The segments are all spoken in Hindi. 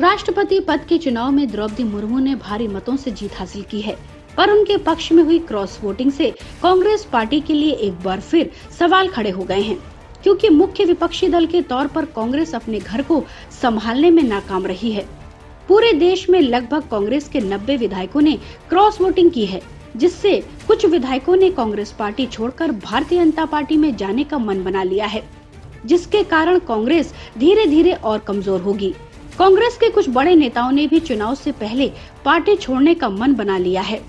राष्ट्रपति पद के चुनाव में द्रौपदी मुर्मू ने भारी मतों से जीत हासिल की है, पर उनके पक्ष में हुई क्रॉस वोटिंग से कांग्रेस पार्टी के लिए एक बार फिर सवाल खड़े हो गए हैं, क्योंकि मुख्य विपक्षी दल के तौर पर कांग्रेस अपने घर को संभालने में नाकाम रही है। पूरे देश में लगभग कांग्रेस के 90 विधायकों ने क्रॉस वोटिंग की है, जिससे कुछ विधायकों ने कांग्रेस पार्टी छोड़कर भारतीय जनता पार्टी में जाने का मन बना लिया है, जिसके कारण कांग्रेस धीरे धीरे और कमजोर होगी। कांग्रेस के कुछ बड़े नेताओं ने भी चुनाव से पहले पार्टी छोड़ने का मन बना लिया है।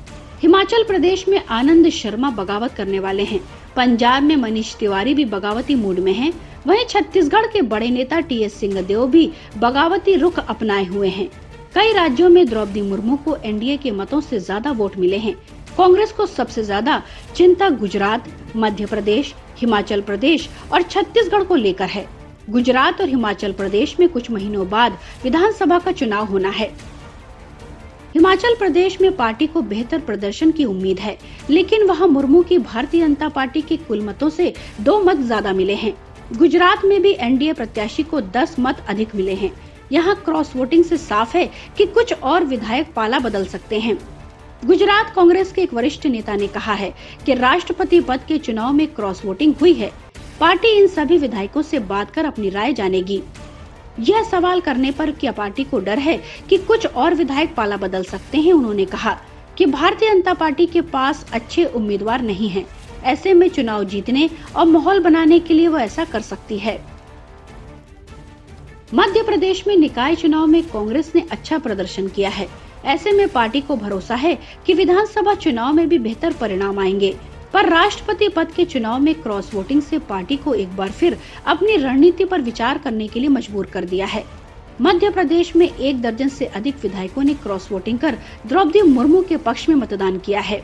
हिमाचल प्रदेश में आनंद शर्मा बगावत करने वाले हैं। पंजाब में मनीष तिवारी भी बगावती मूड में हैं। वहीं छत्तीसगढ़ के बड़े नेता टीएस सिंहदेव भी बगावती रुख अपनाए हुए हैं। कई राज्यों में द्रौपदी मुर्मू को एनडीए के मतों से ज्यादा वोट मिले हैं। कांग्रेस को सबसे ज्यादा चिंता गुजरात, मध्य प्रदेश, हिमाचल प्रदेश और छत्तीसगढ़ को लेकर है। गुजरात और हिमाचल प्रदेश में कुछ महीनों बाद विधानसभा का चुनाव होना है। हिमाचल प्रदेश में पार्टी को बेहतर प्रदर्शन की उम्मीद है, लेकिन वहां मुर्मू की भारतीय जनता पार्टी के कुल मतों से 2 मत ज्यादा मिले हैं। गुजरात में भी एनडीए प्रत्याशी को 10 मत अधिक मिले हैं। यहाँ क्रॉस वोटिंग से साफ है कि कुछ और विधायक पाला बदल सकते हैं। गुजरात कांग्रेस के एक वरिष्ठ नेता ने कहा है कि राष्ट्रपति पद के चुनाव में क्रॉस वोटिंग हुई है। पार्टी इन सभी विधायकों से बात कर अपनी राय जानेगी। यह सवाल करने पर क्या पार्टी को डर है कि कुछ और विधायक पाला बदल सकते हैं, उन्होंने कहा कि भारतीय जनता पार्टी के पास अच्छे उम्मीदवार नहीं हैं। ऐसे में चुनाव जीतने और माहौल बनाने के लिए वो ऐसा कर सकती है। मध्य प्रदेश में निकाय चुनाव में कांग्रेस ने अच्छा प्रदर्शन किया है। ऐसे में पार्टी को भरोसा है कि विधानसभा चुनाव में भी बेहतर परिणाम आएंगे, पर राष्ट्रपति पद के चुनाव में क्रॉस वोटिंग से पार्टी को एक बार फिर अपनी रणनीति पर विचार करने के लिए मजबूर कर दिया है। मध्य प्रदेश में 1 दर्जन से अधिक विधायकों ने क्रॉस वोटिंग कर द्रौपदी मुर्मू के पक्ष में मतदान किया है।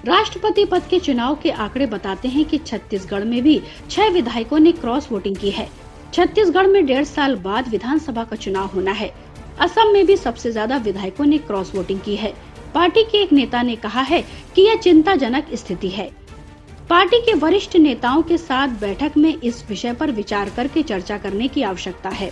राष्ट्रपति पद के चुनाव के आंकड़े बताते हैं कि छत्तीसगढ़ में भी 6 विधायकों ने क्रॉस वोटिंग की है। छत्तीसगढ़ में 1.5 साल बाद विधानसभा का चुनाव होना है। असम में भी सबसे ज्यादा विधायकों ने क्रॉस वोटिंग की है। पार्टी के एक नेता ने कहा है कि यह चिंताजनक स्थिति है। पार्टी के वरिष्ठ नेताओं के साथ बैठक में इस विषय पर विचार करके चर्चा करने की आवश्यकता है।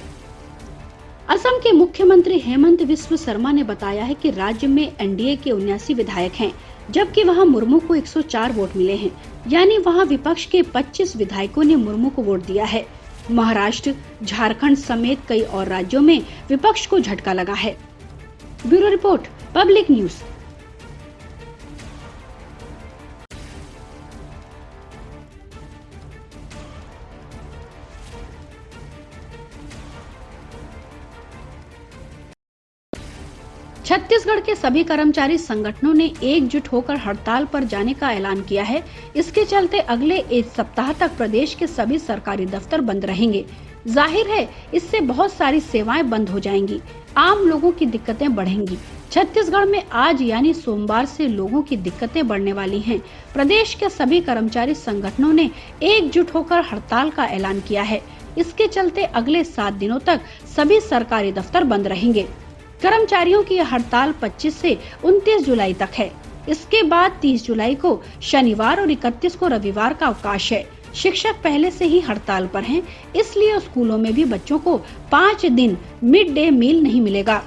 असम के मुख्यमंत्री हेमंत बिस्व शर्मा ने बताया है कि राज्य में एनडीए के 79 विधायक हैं, जबकि वहां मुर्मू को 104 वोट मिले हैं, यानी वहां विपक्ष के 25 विधायकों ने मुर्मू को वोट दिया है। महाराष्ट्र, झारखंड समेत कई और राज्यों में विपक्ष को झटका लगा है। Bureau report, public news. Chhattisgarh के सभी कर्मचारी संगठनों ने एकजुट होकर हड़ताल पर जाने का ऐलान किया है। इसके चलते अगले 1 सप्ताह तक प्रदेश के सभी सरकारी दफ्तर बंद रहेंगे। जाहिर है, इससे बहुत सारी सेवाएं बंद हो जाएंगी, आम लोगों की दिक्कतें बढ़ेंगी। छत्तीसगढ़ में आज यानी सोमवार से लोगों की दिक्कतें बढ़ने वाली हैं। प्रदेश के सभी कर्मचारी संगठनों ने एकजुट होकर हड़ताल का ऐलान किया है। इसके चलते अगले 7 दिनों तक सभी सरकारी दफ्तर बंद रहेंगे। कर्मचारियों की यह हड़ताल 25 से 29 जुलाई तक है। इसके बाद 30 जुलाई को शनिवार और 31 को रविवार का अवकाश है। शिक्षक पहले से ही हड़ताल पर हैं, इसलिए स्कूलों में भी बच्चों को 5 दिन मिड डे मील नहीं मिलेगा।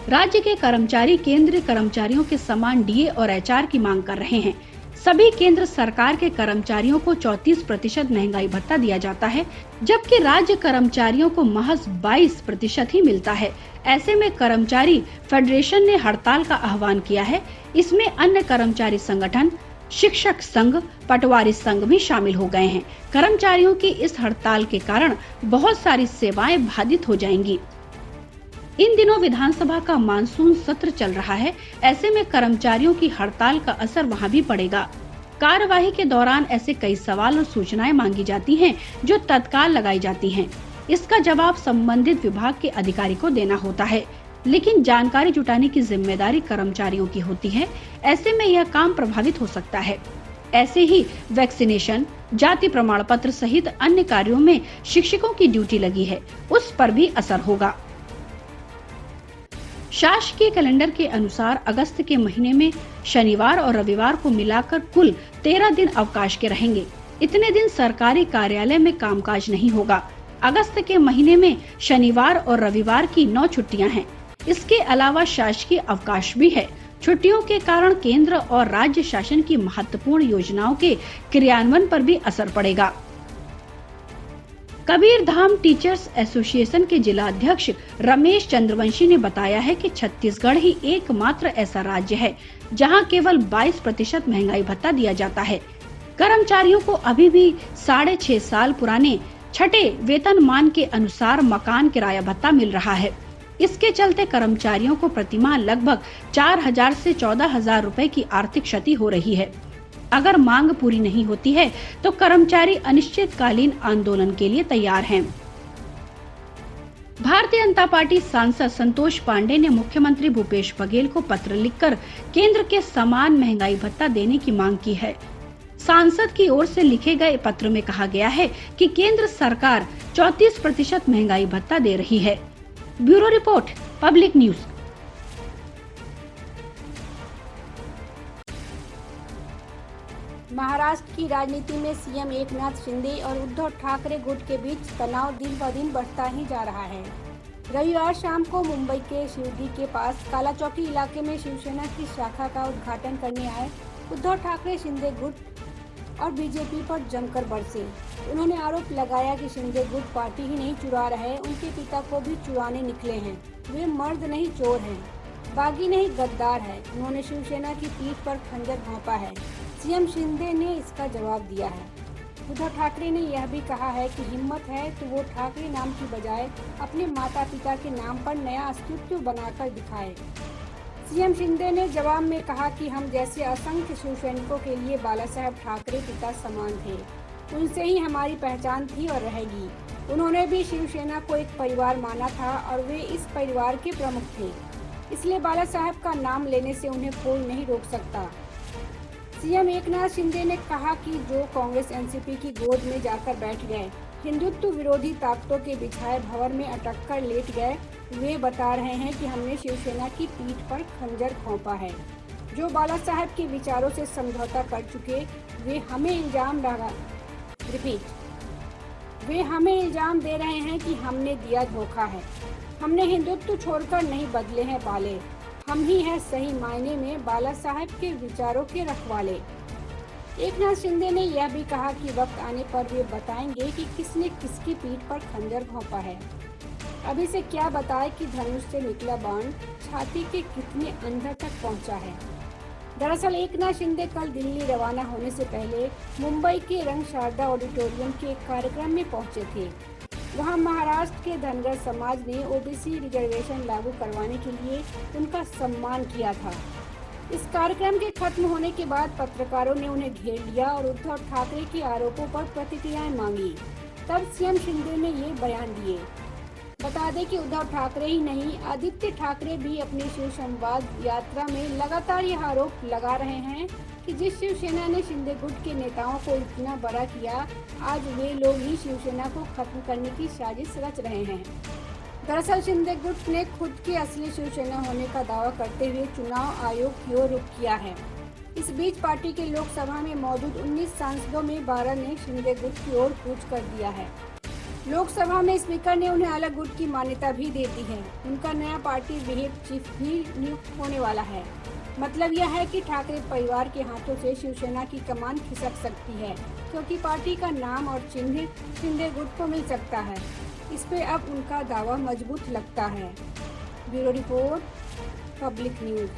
राज्य के कर्मचारी केंद्रीय कर्मचारियों के समान डीए और एचआर की मांग कर रहे हैं। सभी केंद्र सरकार के कर्मचारियों को 34% महंगाई भत्ता दिया जाता है, जबकि राज्य कर्मचारियों को महज 22% ही मिलता है। ऐसे में कर्मचारी फेडरेशन ने हड़ताल का आह्वान किया है। इसमें अन्य कर्मचारी संगठन, शिक्षक संघ, पटवारी संघ भी शामिल हो गए हैं। कर्मचारियों की इस हड़ताल के कारण बहुत सारी सेवाएं बाधित हो जाएंगी। इन दिनों विधानसभा का मानसून सत्र चल रहा है। ऐसे में कर्मचारियों की हड़ताल का असर वहां भी पड़ेगा। कार्यवाही के दौरान ऐसे कई सवाल और सूचनाएं मांगी जाती हैं, जो तत्काल लगाई जाती हैं। इसका जवाब संबंधित विभाग के अधिकारी को देना होता है, लेकिन जानकारी जुटाने की जिम्मेदारी कर्मचारियों की होती है। ऐसे में यह काम प्रभावित हो सकता है। ऐसे ही वैक्सीनेशन, जाति प्रमाण पत्र सहित अन्य कार्यों में शिक्षकों की ड्यूटी लगी है, उस पर भी असर होगा। शासकीय कैलेंडर के अनुसार अगस्त के महीने में शनिवार और रविवार को मिलाकर कुल 13 दिन अवकाश के रहेंगे। इतने दिन सरकारी कार्यालय में कामकाज नहीं होगा। अगस्त के महीने में शनिवार और रविवार की 9 छुट्टियां हैं। इसके अलावा शासकीय अवकाश भी है। छुट्टियों के कारण केंद्र और राज्य शासन की महत्वपूर्ण योजनाओं के क्रियान्वयन पर भी असर पड़ेगा। कबीरधाम टीचर्स एसोसिएशन के जिला अध्यक्ष रमेश चंद्रवंशी ने बताया है कि छत्तीसगढ़ ही एकमात्र ऐसा राज्य है जहां केवल 22% महंगाई भत्ता दिया जाता है। कर्मचारियों को अभी भी 6.5 साल पुराने छठे वेतनमान के अनुसार मकान किराया भत्ता मिल रहा है। इसके चलते कर्मचारियों को प्रतिमाह लगभग 4,000 से 14,000 रुपए की आर्थिक क्षति हो रही है। अगर मांग पूरी नहीं होती है तो कर्मचारी अनिश्चितकालीन आंदोलन के लिए तैयार हैं। भारतीय जनता पार्टी सांसद संतोष पांडे ने मुख्यमंत्री भूपेश बघेल को पत्र लिखकर केंद्र के समान महंगाई भत्ता देने की मांग की है। सांसद की ओर से लिखे गए पत्र में कहा गया है कि केंद्र सरकार 34% महंगाई भत्ता दे रही है। Bureau report, public news. Maharashtra की राजनीति में सीएम एकनाथ शिंदे और उद्धव ठाकरे गुट के बीच तनाव दिन ब दिन बढ़ता ही जा रहा है। रविवार शाम को मुंबई के शिवगी के पास काला चौकी इलाके में शिवसेना की शाखा का उद्घाटन करने आए उद्धव ठाकरे शिंदे गुट और बीजेपी पर जमकर बरसे। उन्होंने आरोप लगाया कि शिंदे गुट पार्टी ही नहीं चुरा रहे, उनके पिता को भी चुराने निकले हैं। वे मर्द नहीं चोर हैं, बागी नहीं गद्दार है। उन्होंने शिवसेना की पीठ पर खंजर घोंपा है। सीएम शिंदे ने इसका जवाब दिया है। उद्धव ठाकरे ने यह भी कहा है कि हिम्मत है तो वो ठाकरे नाम की बजाय अपने माता पिता के नाम पर नया अस्तित्व बनाकर दिखाए। सीएम शिंदे ने जवाब में कहा कि हम जैसे असंख्य शिवसैनिकों के लिए बाला साहेब ठाकरे पिता समान थे, उनसे ही हमारी पहचान थी और रहेगी। उन्होंने भी शिवसेना को एक परिवार माना था और वे इस परिवार के प्रमुख थे, इसलिए बाला साहेब का नाम लेने से उन्हें कोई नहीं रोक सकता। सीएम एकनाथ शिंदे ने कहा कि जो कांग्रेस एनसीपी की गोद में जाकर बैठ गए, हिंदुत्व विरोधी ताकतों के बिछाए भंवर में अटक कर लेट गए, वे बता रहे हैं कि हमने शिवसेना की पीठ पर खंजर घोंपा है। जो बाला साहेब के विचारों से समझौता कर चुके, वे हमें इल्जाम दे रहे हैं कि हमने दिया धोखा है। हमने हिंदुत्व छोड़कर नहीं बदले हैं बाले, हम ही हैं सही मायने में बाला साहेब के विचारों के रखवाले। एकनाथ शिंदे ने यह भी कहा कि वक्त आने पर वे बताएंगे कि किसने किसकी पीठ पर खंजर घोंपा है। अभी से क्या बताए कि धनुष से निकला बाण छाती के कितने अंदर तक पहुंचा है। दरअसल एकनाथ शिंदे कल दिल्ली रवाना होने से पहले मुंबई के रंग शारदा ऑडिटोरियम के एक कार्यक्रम में पहुंचे थे। वहां महाराष्ट्र के धनगर समाज ने ओबीसी रिजर्वेशन लागू करवाने के लिए उनका सम्मान किया था। इस कार्यक्रम के खत्म होने के बाद पत्रकारों ने उन्हें घेर लिया और उद्धव ठाकरे के आरोपों पर प्रतिक्रियाएं मांगी। तब सीएम शिंदे ने ये बयान दिए। बता दें कि उद्धव ठाकरे ही नहीं, आदित्य ठाकरे भी अपनी शिव संवाद यात्रा में लगातार यह आरोप लगा रहे हैं कि जिस शिवसेना ने शिंदे गुट के नेताओं को इतना बड़ा किया, आज वे लोग ही शिवसेना को खत्म करने की साजिश रच रहे हैं। दरअसल शिंदे गुट ने खुद की असली शिवसेना होने का दावा करते हुए चुनाव आयोग की ओर रुख किया है। इस बीच पार्टी के लोकसभा में मौजूद 19 सांसदों में 12 ने शिंदे गुट की ओर कूच कर दिया है। लोकसभा में स्पीकर ने उन्हें अलग गुट की मान्यता भी दे दी है। उनका नया पार्टी विहिप चीफ भी नियुक्त होने वाला है। मतलब यह है कि ठाकरे परिवार के हाथों से शिवसेना की कमान खिसक सकती है, क्योंकि पार्टी का नाम और चिन्ह शिंदे गुट को मिल सकता है। इस पे अब उनका दावा मजबूत लगता है। Bureau report, public news.